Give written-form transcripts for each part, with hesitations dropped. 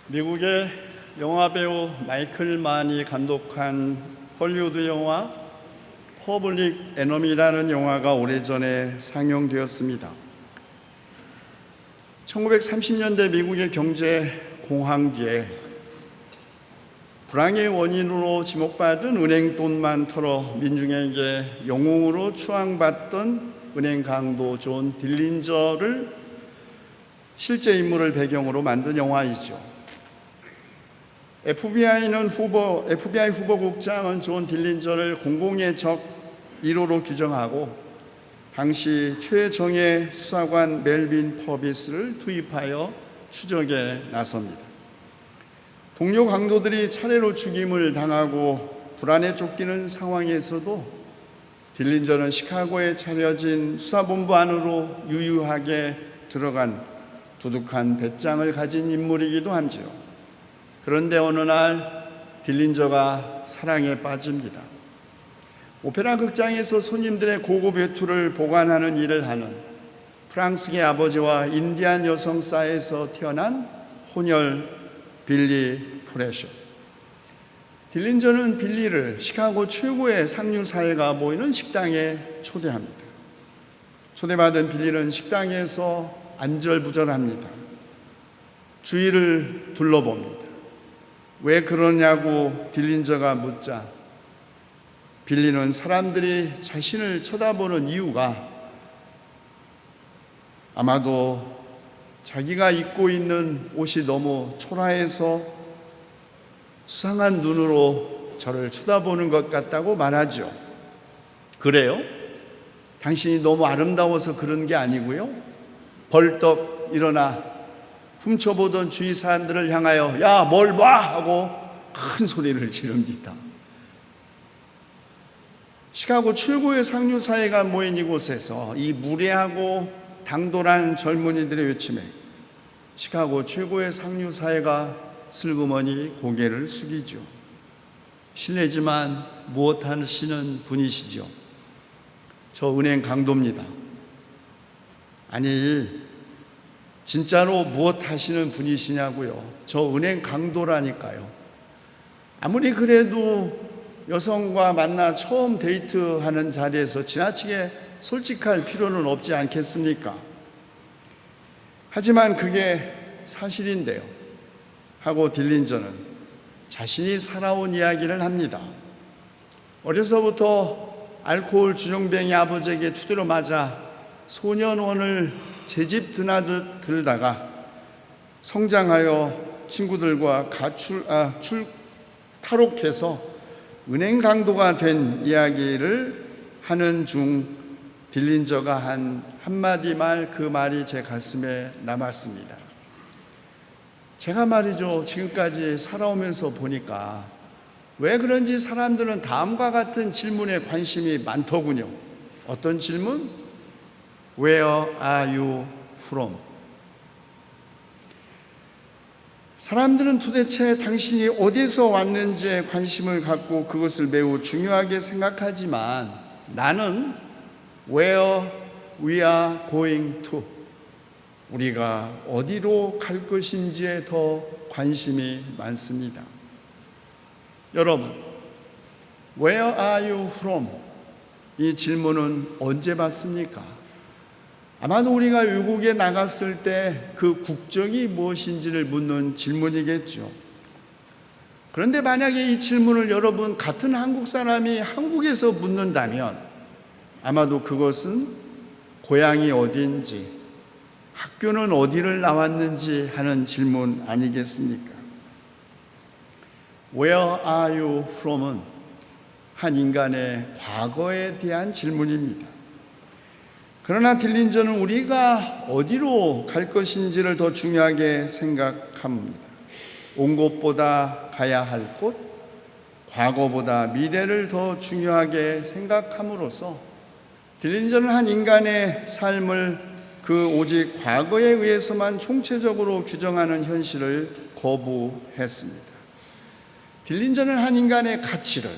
미국의 영화배우 마이클 만이 감독한 헐리우드 영화 퍼블릭 에너미라는 영화가 오래전에 상영되었습니다. 1930년대 미국의 경제 공황기에 불황의 원인으로 지목받은 은행 돈만 털어 민중에게 영웅으로 추앙받던 은행 강도 존 딜린저를 실제 인물을 배경으로 만든 영화이죠. FBI 후보국장은 존 딜린저를 공공의 적 1호로 규정하고 당시 최정예 수사관 멜빈 퍼비스를 투입하여 추적에 나섭니다. 동료 강도들이 차례로 죽임을 당하고 불안에 쫓기는 상황에서도 딜린저는 시카고에 차려진 수사본부 안으로 유유하게 들어간 두둑한 배짱을 가진 인물이기도 하지요. 그런데 어느 날 딜린저가 사랑에 빠집니다. 오페라 극장에서 손님들의 고급 외투를 보관하는 일을 하는 프랑스계 아버지와 인디안 여성사에서 태어난 혼혈 빌리 프레셔. 딜린저는 빌리를 시카고 최고의 상류사회가 모이는 식당에 초대합니다. 초대받은 빌리는 식당에서 안절부절합니다. 주위를 둘러봅니다. 왜 그러냐고 딜린저가 묻자 빌리는 사람들이 자신을 쳐다보는 이유가 아마도 자기가 입고 있는 옷이 너무 초라해서 수상한 눈으로 저를 쳐다보는 것 같다고 말하죠. 그래요? 당신이 너무 아름다워서 그런 게 아니고요. 벌떡 일어나 훔쳐보던 주위 사람들을 향하여 야, 뭘 봐! 하고 큰 소리를 지릅니다. 시카고 최고의 상류사회가 모인 이곳에서 이 무례하고 당돌한 젊은이들의 외침에 시카고 최고의 상류사회가 슬그머니 고개를 숙이죠. 실례지만 무엇 하시는 분이시죠? 저 은행 강도입니다. 아니, 진짜로 무엇 하시는 분이시냐고요? 저 은행 강도라니까요. 아무리 그래도 여성과 만나 처음 데이트하는 자리에서 지나치게 솔직할 필요는 없지 않겠습니까? 하지만 그게 사실인데요 하고 딜린저는 자신이 살아온 이야기를 합니다. 어려서부터 알코올 주정뱅이 아버지에게 두드려 맞아 소년원을 제집 드나들다가 성장하여 친구들과 탈옥해서 은행 강도가 된 이야기를 하는 중 딜린저가 한 한마디 말, 그 말이 제 가슴에 남았습니다. 제가 말이죠, 지금까지 살아오면서 보니까 왜 그런지 사람들은 다음과 같은 질문에 관심이 많더군요. 어떤 질문? Where are you from? 사람들은 도대체 당신이 어디서 왔는지에 관심을 갖고 그것을 매우 중요하게 생각하지만 나는 Where we are going to, 우리가 어디로 갈 것인지에 더 관심이 많습니다. 여러분, Where are you from? 이 질문은 언제 받습니까? 아마도 우리가 외국에 나갔을 때 그 국적이 무엇인지를 묻는 질문이겠죠. 그런데 만약에 이 질문을 여러분 같은 한국 사람이 한국에서 묻는다면 아마도 그것은 고향이 어디인지, 학교는 어디를 나왔는지 하는 질문 아니겠습니까? Where are you from은 한 인간의 과거에 대한 질문입니다. 그러나 딜린저는 우리가 어디로 갈 것인지를 더 중요하게 생각합니다. 온 곳보다 가야 할 곳, 과거보다 미래를 더 중요하게 생각함으로써 딜린저는 한 인간의 삶을 그 오직 과거에 의해서만 총체적으로 규정하는 현실을 거부했습니다. 딜린저는 한 인간의 가치를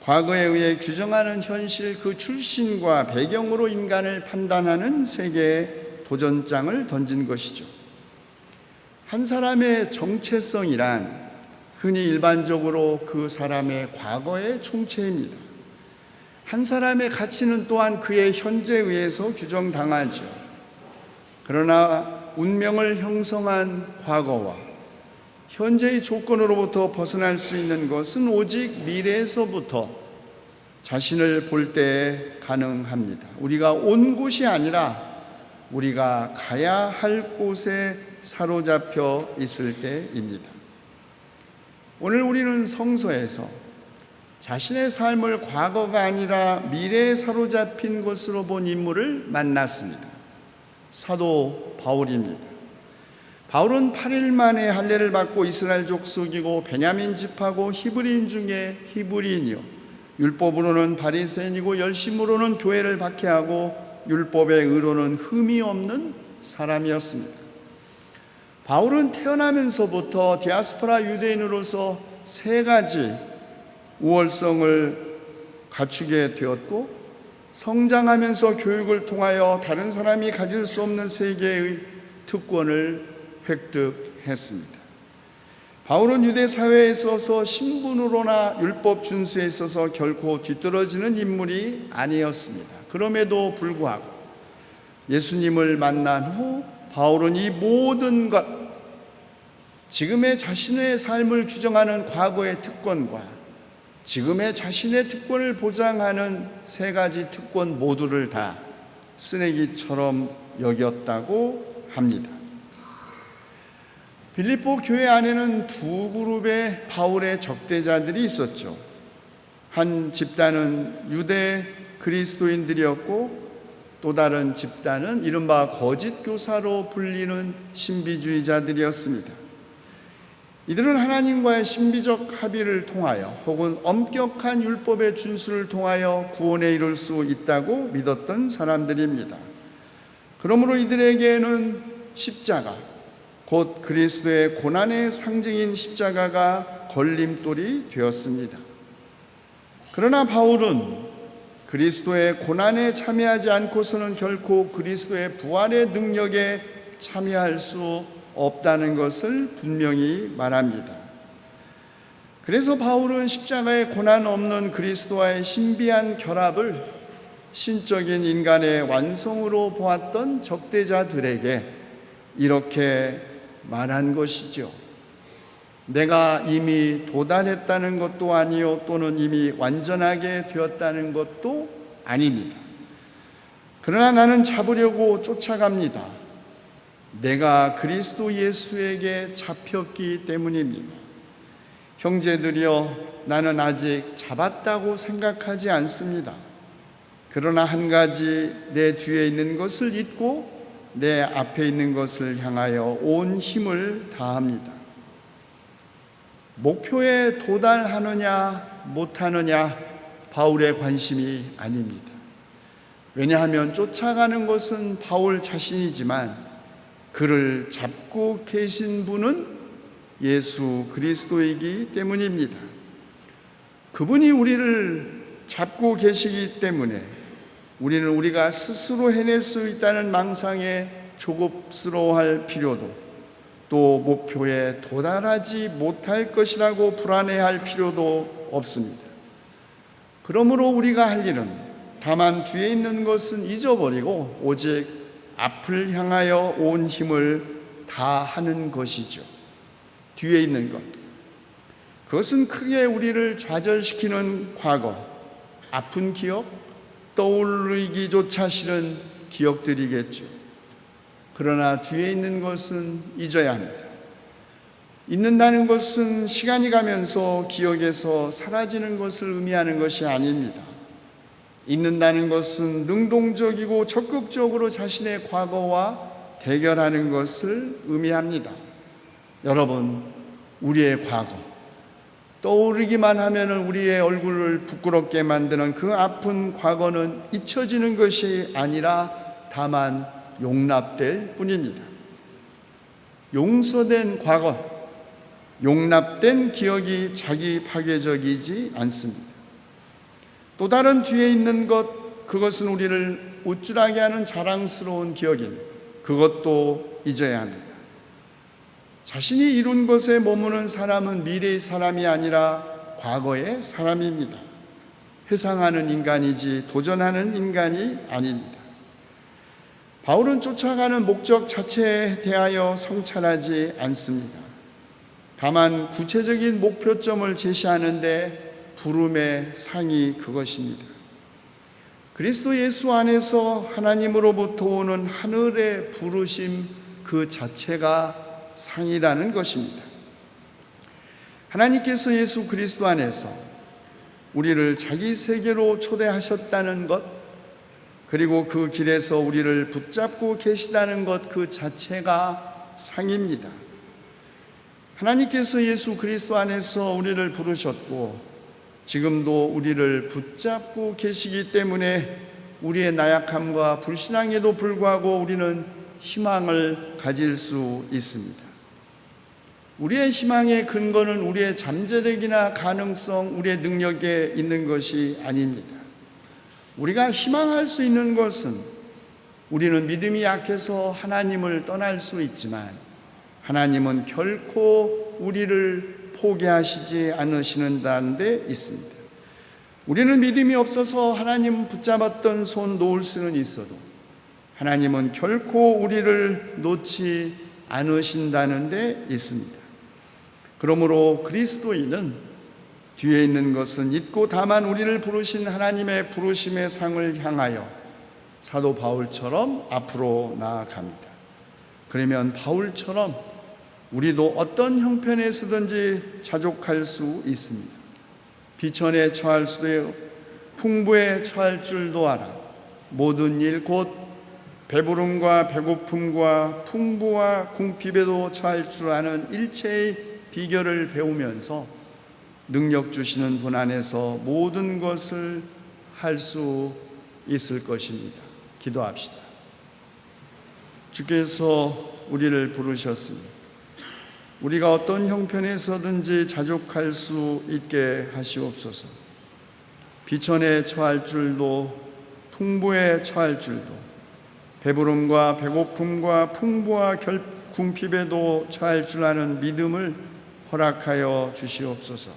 과거에 의해 규정하는 현실, 그 출신과 배경으로 인간을 판단하는 세계에 도전장을 던진 것이죠. 한 사람의 정체성이란 흔히 일반적으로 그 사람의 과거의 총체입니다. 한 사람의 가치는 또한 그의 현재에 의해서 규정당하죠. 그러나 운명을 형성한 과거와 현재의 조건으로부터 벗어날 수 있는 것은 오직 미래에서부터 자신을 볼 때에 가능합니다. 우리가 온 곳이 아니라 우리가 가야 할 곳에 사로잡혀 있을 때입니다. 오늘 우리는 성서에서 자신의 삶을 과거가 아니라 미래에 사로잡힌 것으로 본 인물을 만났습니다. 사도 바울입니다. 바울은 8일 만에 할례를 받고 이스라엘 족속이고 베냐민 집하고 히브리인 중에 히브리인이요, 율법으로는 바리새인이고 열심으로는 교회를 박해하고 율법의 의로는 흠이 없는 사람이었습니다. 바울은 태어나면서부터 디아스포라 유대인으로서 세 가지 우월성을 갖추게 되었고, 성장하면서 교육을 통하여 다른 사람이 가질 수 없는 세 개의 특권을 획득했습니다. 바울은 유대 사회에 있어서 신분으로나 율법 준수에 있어서 결코 뒤떨어지는 인물이 아니었습니다. 그럼에도 불구하고 예수님을 만난 후 바울은 이 모든 것, 지금의 자신의 삶을 규정하는 과거의 특권과 지금의 자신의 특권을 보장하는 세 가지 특권 모두를 다 쓰레기처럼 여겼다고 합니다. 빌립보 교회 안에는 두 그룹의 바울의 적대자들이 있었죠. 한 집단은 유대 그리스도인들이었고, 또 다른 집단은 이른바 거짓 교사로 불리는 신비주의자들이었습니다. 이들은 하나님과의 신비적 합의를 통하여 혹은 엄격한 율법의 준수를 통하여 구원에 이를 수 있다고 믿었던 사람들입니다. 그러므로 이들에게는 십자가, 곧 그리스도의 고난의 상징인 십자가가 걸림돌이 되었습니다. 그러나 바울은 그리스도의 고난에 참여하지 않고서는 결코 그리스도의 부활의 능력에 참여할 수 없다는 것을 분명히 말합니다. 그래서 바울은 십자가의 고난 없는 그리스도와의 신비한 결합을 신적인 인간의 완성으로 보았던 적대자들에게 이렇게 말한 것이죠. 내가 이미 도달했다는 것도 아니요, 또는 이미 완전하게 되었다는 것도 아닙니다. 그러나 나는 잡으려고 쫓아갑니다. 내가 그리스도 예수에게 잡혔기 때문입니다. 형제들이여, 나는 아직 잡았다고 생각하지 않습니다. 그러나 한 가지, 내 뒤에 있는 것을 잊고 내 앞에 있는 것을 향하여 온 힘을 다합니다. 목표에 도달하느냐 못하느냐 바울의 관심이 아닙니다. 왜냐하면 쫓아가는 것은 바울 자신이지만 그를 잡고 계신 분은 예수 그리스도이기 때문입니다. 그분이 우리를 잡고 계시기 때문에 우리는 우리가 스스로 해낼 수 있다는 망상에 조급스러워할 필요도, 또 목표에 도달하지 못할 것이라고 불안해할 필요도 없습니다. 그러므로 우리가 할 일은 다만 뒤에 있는 것은 잊어버리고 오직 앞을 향하여 온 힘을 다하는 것이죠. 뒤에 있는 것, 그것은 크게 우리를 좌절시키는 과거, 아픈 기억, 떠올리기조차 싫은 기억들이겠죠. 그러나 뒤에 있는 것은 잊어야 합니다. 잊는다는 것은 시간이 가면서 기억에서 사라지는 것을 의미하는 것이 아닙니다. 잊는다는 것은 능동적이고 적극적으로 자신의 과거와 대결하는 것을 의미합니다. 여러분, 우리의 과거, 떠오르기만 하면 우리의 얼굴을 부끄럽게 만드는 그 아픈 과거는 잊혀지는 것이 아니라 다만 용납될 뿐입니다. 용서된 과거, 용납된 기억이 자기 파괴적이지 않습니다. 또 다른 뒤에 있는 것, 그것은 우리를 우쭐하게 하는 자랑스러운 기억입니다. 그것도 잊어야 합니다. 자신이 이룬 것에 머무는 사람은 미래의 사람이 아니라 과거의 사람입니다. 회상하는 인간이지 도전하는 인간이 아닙니다. 바울은 쫓아가는 목적 자체에 대하여 성찰하지 않습니다. 다만 구체적인 목표점을 제시하는데 부름의 상이 그것입니다. 그리스도 예수 안에서 하나님으로부터 오는 하늘의 부르심 그 자체가 상이라는 것입니다. 하나님께서 예수 그리스도 안에서 우리를 자기 세계로 초대하셨다는 것, 그리고 그 길에서 우리를 붙잡고 계시다는 것 그 자체가 상입니다. 하나님께서 예수 그리스도 안에서 우리를 부르셨고 지금도 우리를 붙잡고 계시기 때문에 우리의 나약함과 불신앙에도 불구하고 우리는 희망을 가질 수 있습니다. 우리의 희망의 근거는 우리의 잠재력이나 가능성, 우리의 능력에 있는 것이 아닙니다. 우리가 희망할 수 있는 것은 우리는 믿음이 약해서 하나님을 떠날 수 있지만 하나님은 결코 우리를 포기하시지 않으시는다는 데 있습니다. 우리는 믿음이 없어서 하나님 붙잡았던 손 놓을 수는 있어도 하나님은 결코 우리를 놓지 않으신다는 데 있습니다. 그러므로 그리스도인은 뒤에 있는 것은 잊고 다만 우리를 부르신 하나님의 부르심의 상을 향하여 사도 바울처럼 앞으로 나아갑니다. 그러면 바울처럼 우리도 어떤 형편에서든지 자족할 수 있습니다. 비천에 처할 수도 풍부에 처할 줄도 알아. 모든 일 곧 배부름과 배고픔과 풍부와 궁핍에도 처할 줄 아는 일체의 비결을 배우면서 능력 주시는 분 안에서 모든 것을 할 수 있을 것입니다. 기도합시다. 주께서 우리를 부르셨습니다. 우리가 어떤 형편에서든지 자족할 수 있게 하시옵소서. 비천에 처할 줄도 풍부에 처할 줄도 배부름과 배고픔과 풍부와 궁핍에도 처할 줄 아는 믿음을 허락하여 주시옵소서.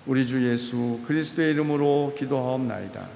우리 주 예수 그리스도의 이름으로 기도하옵나이다.